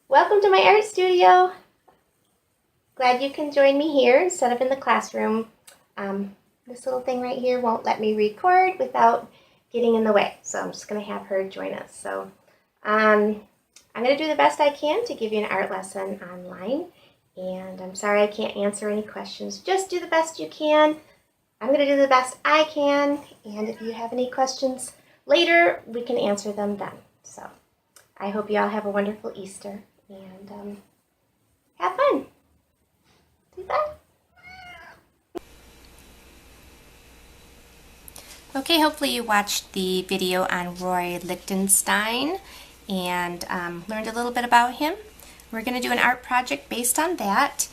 Welcome to my art studio. Glad you can join me here instead of in the classroom. This little thing right here won't let me record without getting in the way, so I'm just going to have her join us. So I'm going to do the best I can to give you an art lesson online, and I'm sorry I can't answer any questions. Just do the best you can. I'm going to do the best I can, and if you have any questions later, we can answer them then. So I hope you all have a wonderful Easter, and have fun. Do that. Okay, hopefully you watched the video on Roy Lichtenstein and learned a little bit about him. We're going to do an art project based on that.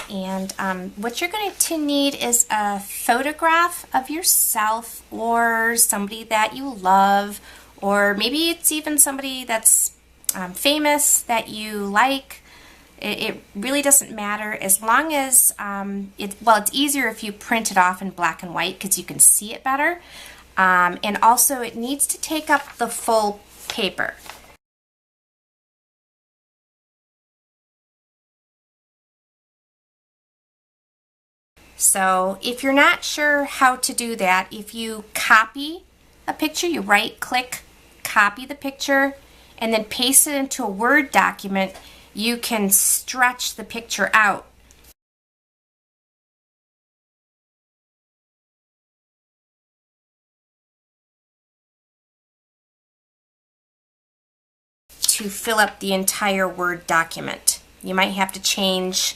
And what you're going to need is a photograph of yourself or somebody that you love, or maybe it's even somebody that's famous that you like. It really doesn't matter as long as, it's easier if you print it off in black and white because you can see it better. And also it needs to take up the full paper. So if you're not sure how to do that, if you copy a picture, you right click, copy the picture, and then paste it into a Word document, you can stretch the picture out. To fill up the entire Word document. You might have to change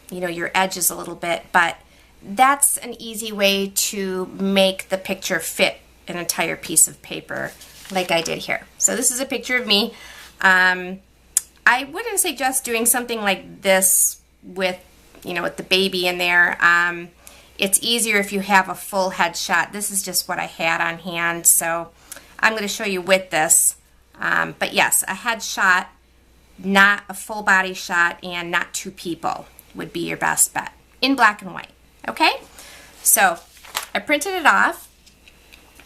your edges a little bit, but that's an easy way to make the picture fit an entire piece of paper like I did here. So this is a picture of me. I wouldn't suggest doing something like this with the baby in there. It's easier if you have a full headshot. This is just what I had on hand, so I'm going to show you with this. But yes, a headshot, not a full body shot, and not two people would be your best bet in black and white. Okay, so I printed it off.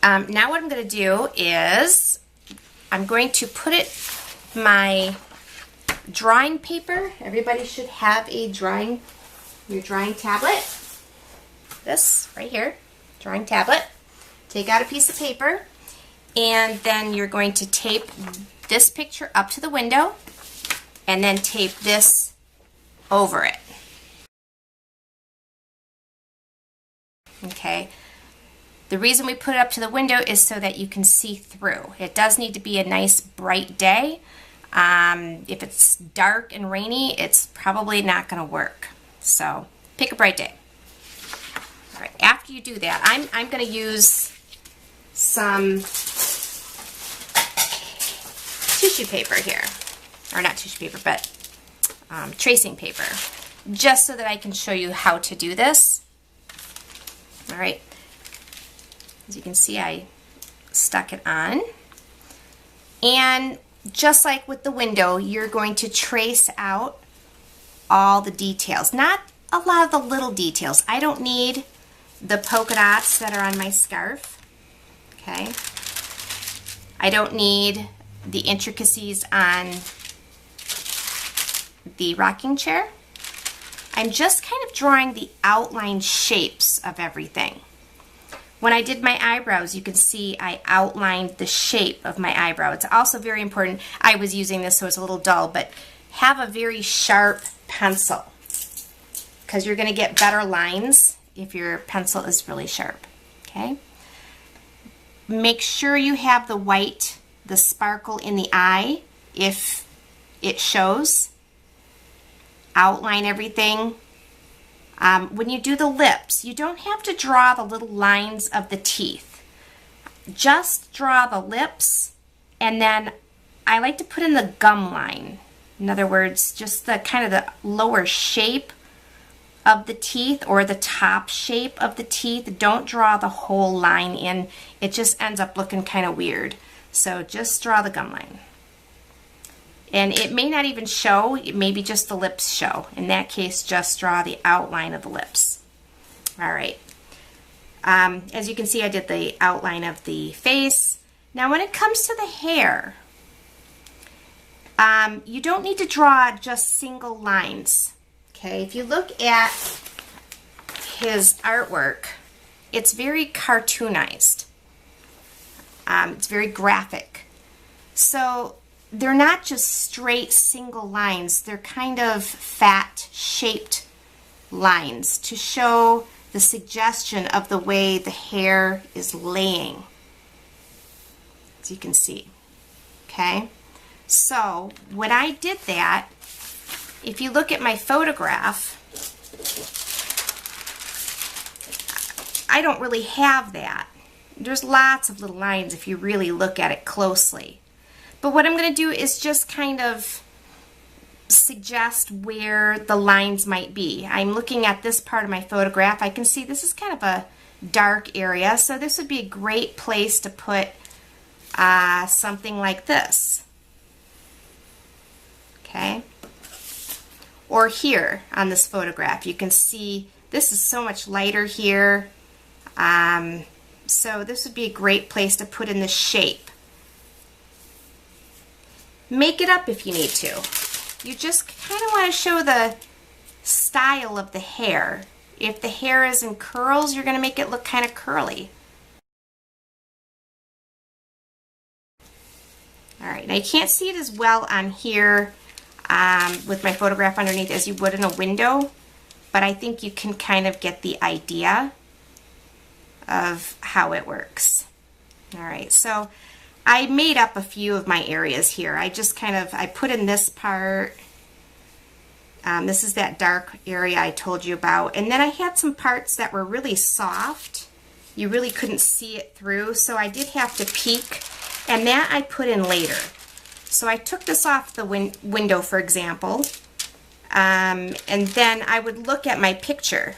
Now what I'm going to do is I'm going to put it my drawing paper. Everybody should have your drawing tablet. This right here, drawing tablet. Take out a piece of paper, and then you're going to tape this picture up to the window and then tape this over it. Okay, the reason we put it up to the window is so that you can see through. It does need to be a nice bright day. If it's dark and rainy, it's probably not going to work. So pick a bright day. All right, after you do that, I'm going to use some tissue paper here, or not tissue paper, but tracing paper, just so that I can show you how to do this. All right, as you can see, I stuck it on, and just like with the window, you're going to trace out all the details, not a lot of the little details. I don't need the polka dots that are on my scarf, okay? I don't need the intricacies on the rocking chair. I'm just kind of drawing the outline shapes of everything. When I did my eyebrows, you can see I outlined the shape of my eyebrow. It's also very important. I was using this so it's a little dull, but have a very sharp pencil because you're going to get better lines if your pencil is really sharp. Okay? Make sure you have the white, the sparkle in the eye if it shows. Outline everything. When you do the lips, you don't have to draw the little lines of the teeth. Just draw the lips, and then I like to put in the gum line. In other words, just the kind of the lower shape of the teeth or the top shape of the teeth. Don't draw the whole line in. It just ends up looking kind of weird. So just draw the gum line. And it may not even show, maybe just the lips show. In that case, just draw the outline of the lips. All right. As you can see, I did the outline of the face. Now when it comes to the hair, You don't need to draw just single lines. Okay, if you look at his artwork, it's very cartoonized. It's very graphic. So they're not just straight single lines, they're kind of fat shaped lines to show the suggestion of the way the hair is laying, as you can see. Okay, so when I did that, if you look at my photograph, I don't really have that. There's lots of little lines if you really look at it closely. But what I'm going to do is just kind of suggest where the lines might be. I'm looking at this part of my photograph. I can see this is kind of a dark area, so this would be a great place to put something like this. Okay? Or here on this photograph, you can see this is so much lighter here. So this would be a great place to put in the shape. Make it up if you need to. You just kind of want to show the style of the hair. If the hair is in curls, you're going to make it look kind of curly. Alright, now you can't see it as well on here with my photograph underneath as you would in a window, but I think you can kind of get the idea of how it works. Alright, so I made up a few of my areas here. I just I put in this part. This is that dark area I told you about. And then I had some parts that were really soft. You really couldn't see it through, so I did have to peek. And that I put in later. So I took this off the window, for example, and then I would look at my picture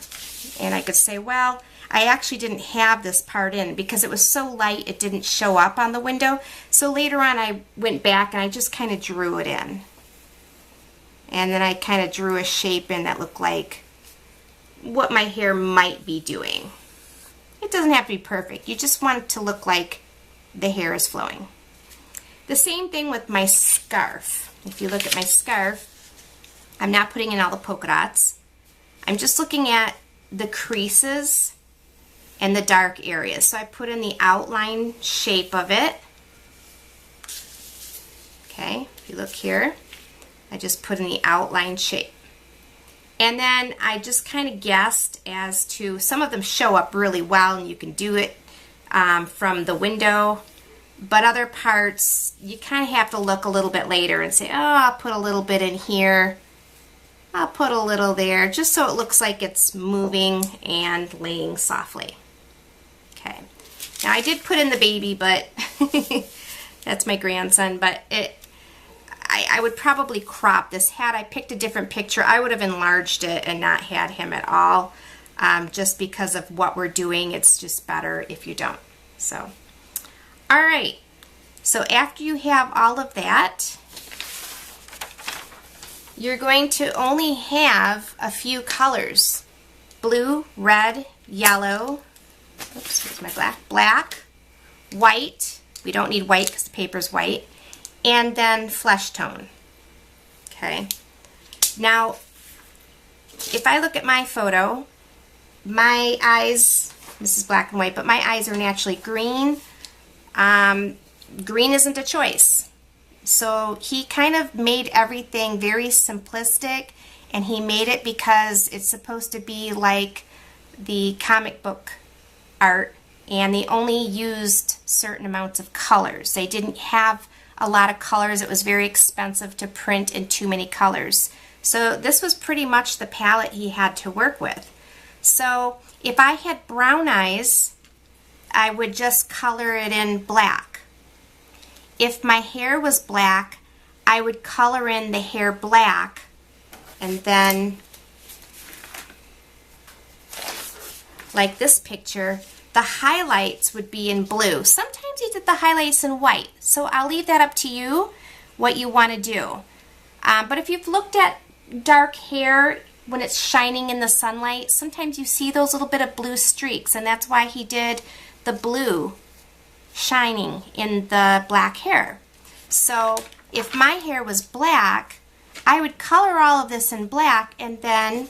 and I could say, well, I actually didn't have this part in because it was so light it didn't show up on the window. So later on I went back and I just kind of drew it in. And then I kind of drew a shape in that looked like what my hair might be doing. It doesn't have to be perfect. You just want it to look like the hair is flowing. The same thing with my scarf. If you look at my scarf, I'm not putting in all the polka dots. I'm just looking at the creases and the dark areas. So I put in the outline shape of it. Okay, if you look here, I just put in the outline shape. And then I just kind of guessed as to, some of them show up really well and you can do it from the window, but other parts you kind of have to look a little bit later and say, oh, I'll put a little bit in here, I'll put a little there, just so it looks like it's moving and laying softly. Okay, now I did put in the baby, but that's my grandson, but I would probably crop this. Had I picked a different picture, I would have enlarged it and not had him at all. Just because of what we're doing, it's just better if you don't. So, all right. So after you have all of that, you're going to only have a few colors. Blue, red, yellow, oops, here's my black, white. We don't need white because the paper's white. And then flesh tone. Okay. Now, if I look at my photo, my eyes, this is black and white, but my eyes are naturally green. Green isn't a choice. So he kind of made everything very simplistic, and he made it because it's supposed to be like the comic book art, and they only used certain amounts of colors. They didn't have a lot of colors. It was very expensive to print in too many colors. So this was pretty much the palette he had to work with. So if I had brown eyes, I would just color it in black. If my hair was black, I would color in the hair black, and then, like this picture, the highlights would be in blue. Sometimes he did the highlights in white, so I'll leave that up to you, what you want to do. But if you've looked at dark hair when it's shining in the sunlight, sometimes you see those little bit of blue streaks, and that's why he did the blue shining in the black hair. So if my hair was black, I would color all of this in black and then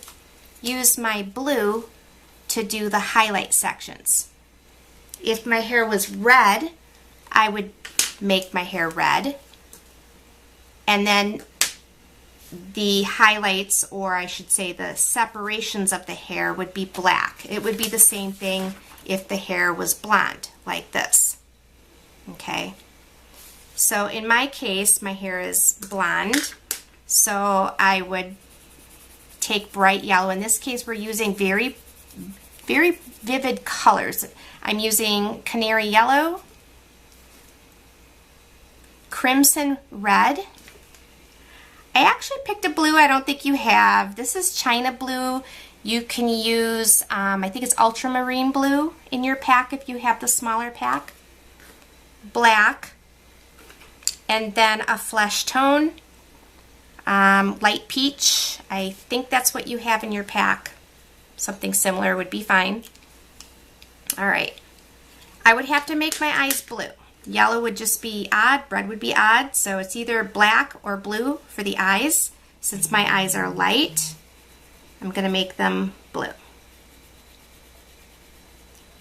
use my blue to do the highlight sections. If my hair was red, I would make my hair red, and then the highlights, or I should say the separations of the hair, would be black. It would be the same thing if the hair was blonde, like this. Okay, so in my case, my hair is blonde, so I would take bright yellow. In this case, we're using very vivid colors. I'm using canary yellow, crimson red. I actually picked a blue I don't think you have. This is China blue. You can use, I think it's ultramarine blue in your pack if you have the smaller pack. Black, and then a flesh tone, light peach. I think that's what you have in your pack. Something similar would be fine. All right, I would have to make my eyes blue. Yellow would just be odd, red would be odd, so it's either black or blue for the eyes. Since my eyes are light, I'm going to make them blue.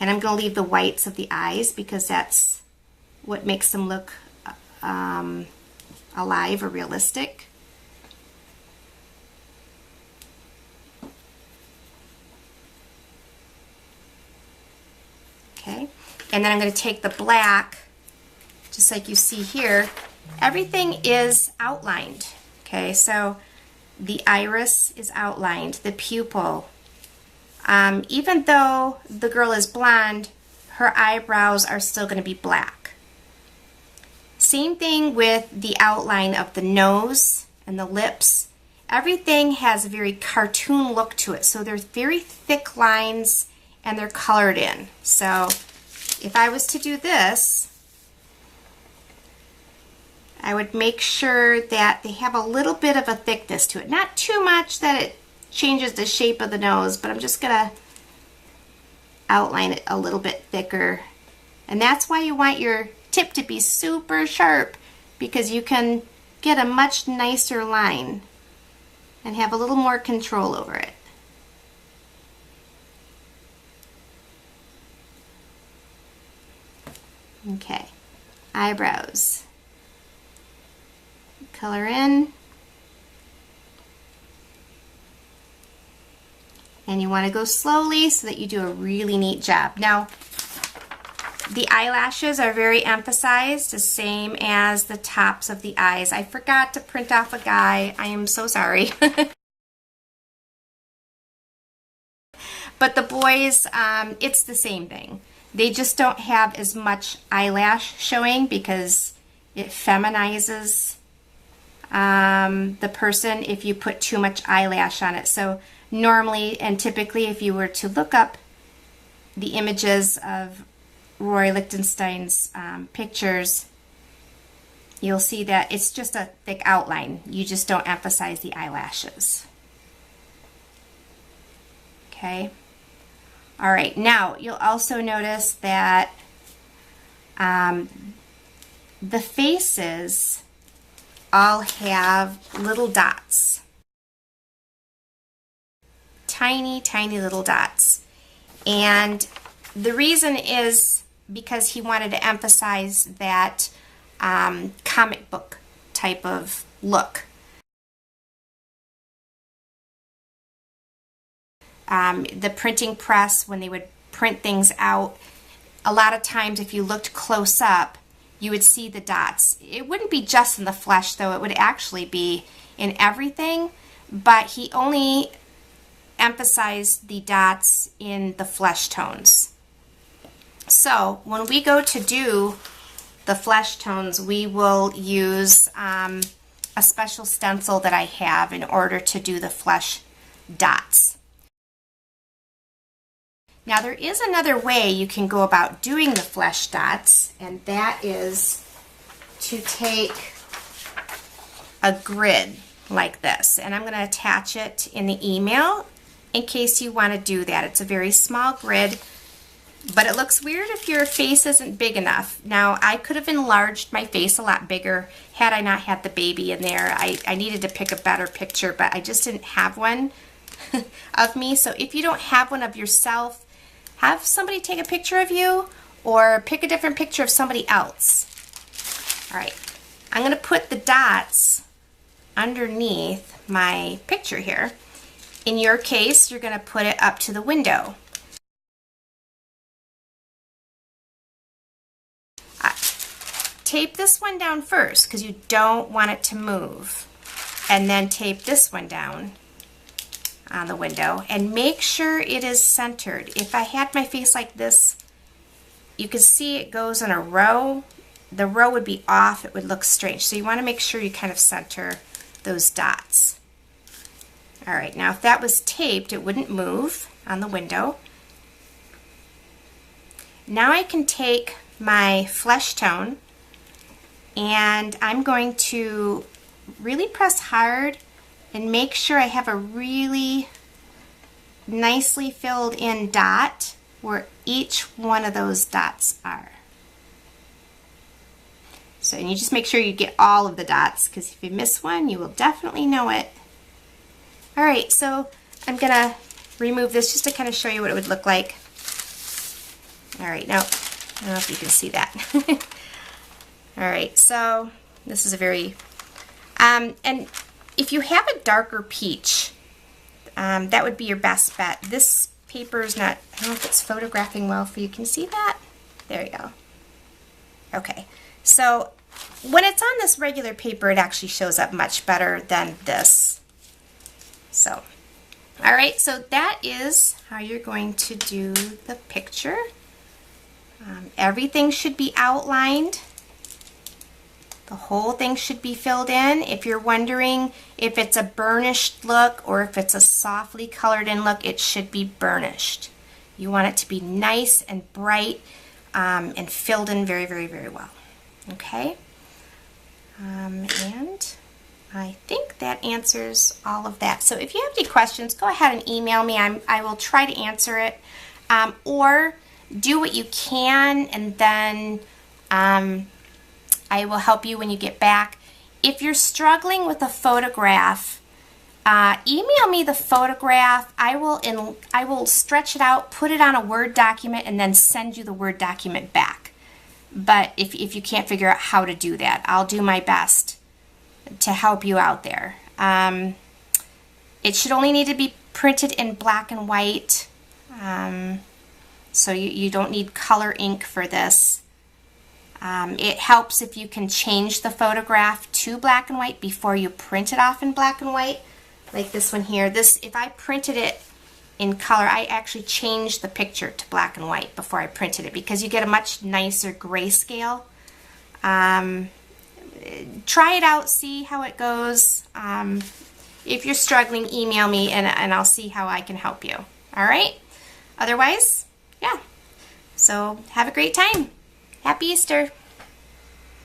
And I'm going to leave the whites of the eyes because that's what makes them look alive or realistic. Okay, and then I'm going to take the black, just like you see here. Everything is outlined. Okay, so the iris is outlined, the pupil. Even though the girl is blonde, her eyebrows are still going to be black. Same thing with the outline of the nose and the lips. Everything has a very cartoon look to it, so there's very thick lines and they're colored in. So if I was to do this, I would make sure that they have a little bit of a thickness to it. Not too much that it changes the shape of the nose, but I'm just gonna outline it a little bit thicker. And that's why you want your tip to be super sharp, because you can get a much nicer line and have a little more control over it. Okay, eyebrows. Color in. And you want to go slowly so that you do a really neat job. Now, the eyelashes are very emphasized, the same as the tops of the eyes. I forgot to print off a guy. I am so sorry. But the boys, it's the same thing. They just don't have as much eyelash showing because it feminizes the person if you put too much eyelash on it. So normally and typically, if you were to look up the images of Roy Lichtenstein's pictures, you'll see that it's just a thick outline. You just don't emphasize the eyelashes. Okay. All right, now you'll also notice that the faces all have little dots. Tiny, tiny little dots. And the reason is because he wanted to emphasize that comic book type of look. The printing press, when they would print things out, a lot of times if you looked close up, you would see the dots. It wouldn't be just in the flesh, though. It would actually be in everything, but he only emphasized the dots in the flesh tones. So when we go to do the flesh tones, we will use a special stencil that I have in order to do the flesh dots. Now there is another way you can go about doing the flesh dots, and that is to take a grid like this, and I'm going to attach it in the email in case you want to do that. It's a very small grid. But it looks weird if your face isn't big enough. Now, I could have enlarged my face a lot bigger had I not had the baby in there. I needed to pick a better picture, but I just didn't have one of me. So if you don't have one of yourself, have somebody take a picture of you or pick a different picture of somebody else. All right, I'm going to put the dots underneath my picture here. In your case, you're going to put it up to the window. Tape this one down first because you don't want it to move, and then tape this one down on the window and make sure it is centered. If I had my face like this, you can see it goes in a row. The row would be off, it would look strange. So you want to make sure you kind of center those dots. All right, now if that was taped, it wouldn't move on the window. Now I can take my flesh tone and I'm going to really press hard and make sure I have a really nicely filled in dot where each one of those dots are. So, and you just make sure you get all of the dots, because if you miss one, you will definitely know it. All right, so I'm gonna remove this just to kind of show you what it would look like. All right, now, I don't know if you can see that. All right, so this is a very, and if you have a darker peach, that would be your best bet. This paper is not, I don't know if it's photographing well for you. Can you see that? There you go. Okay, so when it's on this regular paper, it actually shows up much better than this. So, all right, so that is how you're going to do the picture. Everything should be outlined. The whole thing should be filled in. If you're wondering if it's a burnished look or if it's a softly colored in look, it should be burnished. You want it to be nice and bright and filled in very, very, very well. Okay? And I think that answers all of that. So if you have any questions, go ahead and email me. I will try to answer it. Or do what you can, and then I will help you when you get back. If you're struggling with a photograph, email me the photograph. I will stretch it out, put it on a Word document, and then send you the Word document back. But if you can't figure out how to do that, I'll do my best to help you out there. It should only need to be printed in black and white, so you don't need color ink for this. It helps if you can change the photograph to black and white before you print it off in black and white, like this one here. This, if I printed it in color, I actually changed the picture to black and white before I printed it because you get a much nicer grayscale. Try it out, see how it goes. If you're struggling, email me and I'll see how I can help you. All right? Otherwise, yeah. So have a great time. Happy Easter.